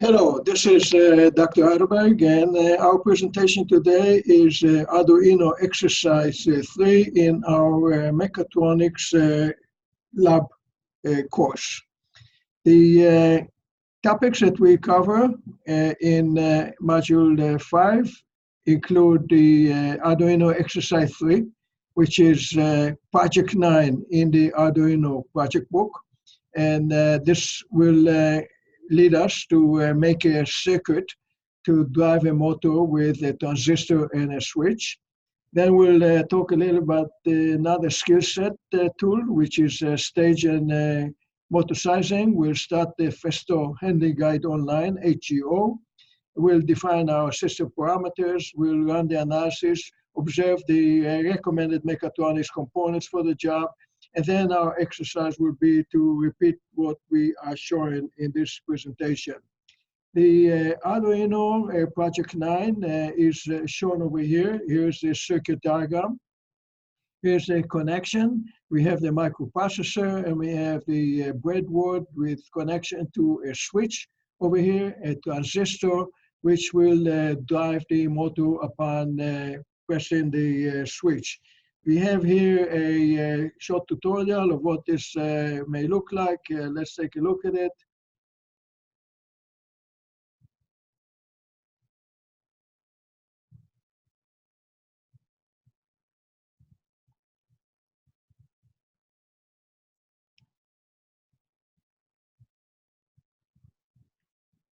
Hello, this is Dr. Heidelberg, and our presentation today is Arduino exercise 3 in our Mechatronics lab course. The topics that we cover in Module 5 include the Arduino exercise 3, which is Project 9 in the Arduino project book, and this will lead us to make a circuit to drive a motor with a transistor and a switch. Then we'll talk a little about another skill set tool, which is stage and motor sizing. We'll start the FESTO handling guide online, HGO. We'll define our system parameters. We'll run the analysis, observe the recommended mechatronics components for the job, and then our exercise will be to repeat what we are showing in this presentation. The Arduino Project 9 is shown over here. Here's the circuit diagram. Here's the connection. We have the microprocessor, and we have the breadboard with connection to a switch over here, a transistor, which will drive the motor upon pressing the switch. We have here a short tutorial of what this may look like. Let's take a look at it.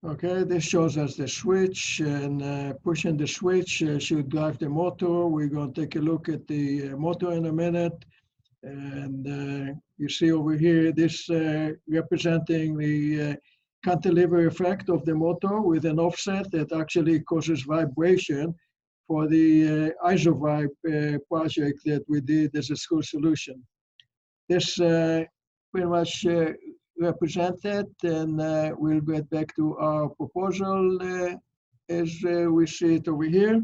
Okay, this shows us the switch, and pushing the switch should drive the motor. We're going to take a look at the motor in a minute. And you see over here, this representing the cantilever effect of the motor with an offset that actually causes vibration for the isovibe project that we did as a school solution. This pretty much represented, and we'll get back to our proposal as we see it over here.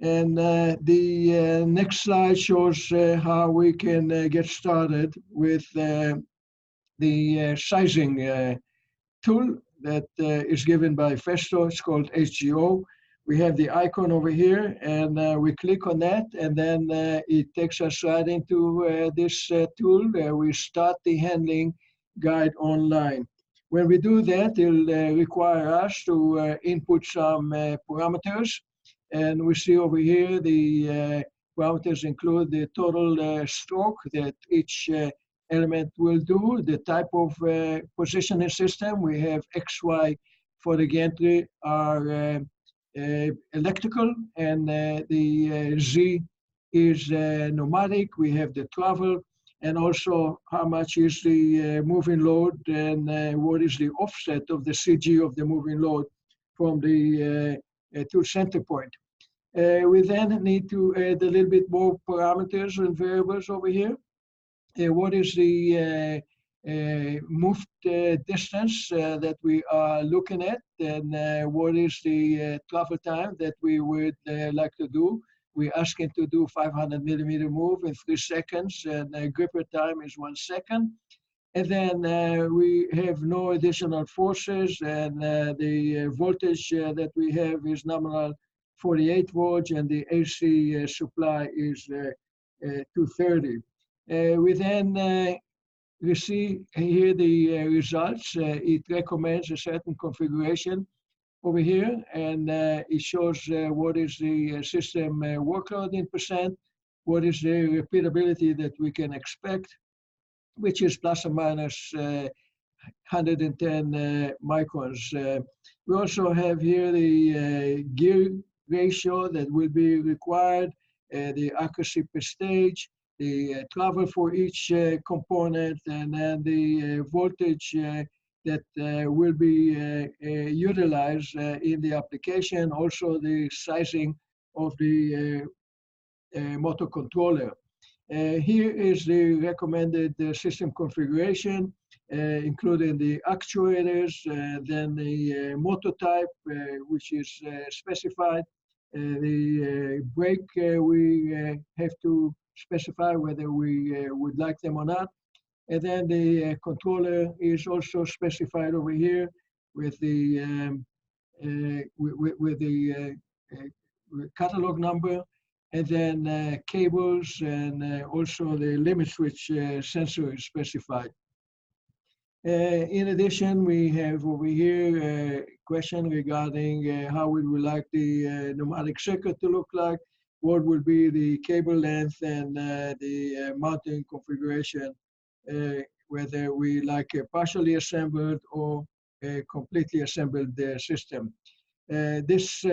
And the next slide shows how we can get started with the sizing tool that is given by FESTO. It's called HGO. We have the icon over here, and we click on that, and then it takes us right into this tool where we start the handling guide online. When we do that, it'll require us to input some parameters. And we see over here the parameters include the total stroke that each element will do, the type of positioning system. We have XY for the gantry are electrical, and the Z is pneumatic. We have the travel, and also how much is the moving load, and what is the offset of the CG of the moving load from the to center point. We then need to add a little bit more parameters and variables over here. What is the moved distance that we are looking at, and what is the travel time that we would like to do. We're asking to do 500 millimeter move in 3 seconds, and gripper time is 1 second. And then we have no additional forces, and the voltage that we have is nominal 48 volts, and the AC supply is 230. We then we see here the results. It recommends a certain configuration over here, and it shows what is the system workload in percent, what is the repeatability that we can expect, which is plus or minus 110 microns. We also have here the gear ratio that will be required, the accuracy per stage, the travel for each component, and then the voltage that will be utilized in the application, also the sizing of the motor controller. Here is the recommended system configuration, including the actuators, then the motor type, which is specified. The brake, we have to specify whether we would like them or not. And then the controller is also specified over here. with the catalog number, and then cables, and also the limit switch sensor is specified. In addition, we have over here a question regarding how we would like the pneumatic circuit to look like, what would be the cable length, and the mounting configuration, whether we like a partially assembled or a completely assembled system. This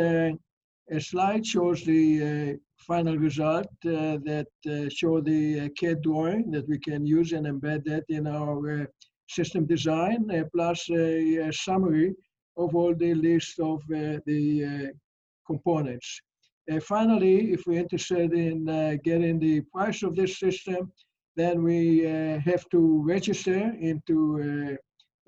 slide shows the final result that show the CAD drawing that we can use and embed that in our system design, plus a summary of all the list of the components. Finally, if we're interested in getting the price of this system, then we have to register into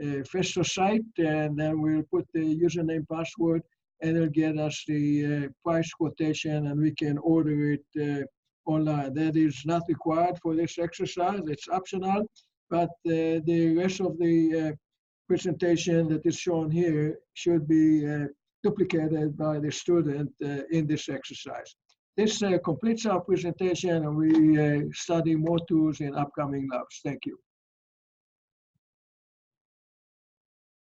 a FESTO site, and then we'll put the username, password, and it'll get us the price quotation, and we can order it online. That is not required for this exercise, it's optional, but the rest of the presentation that is shown here should be duplicated by the student in this exercise. This completes our presentation, and we study more tools in upcoming labs. Thank you.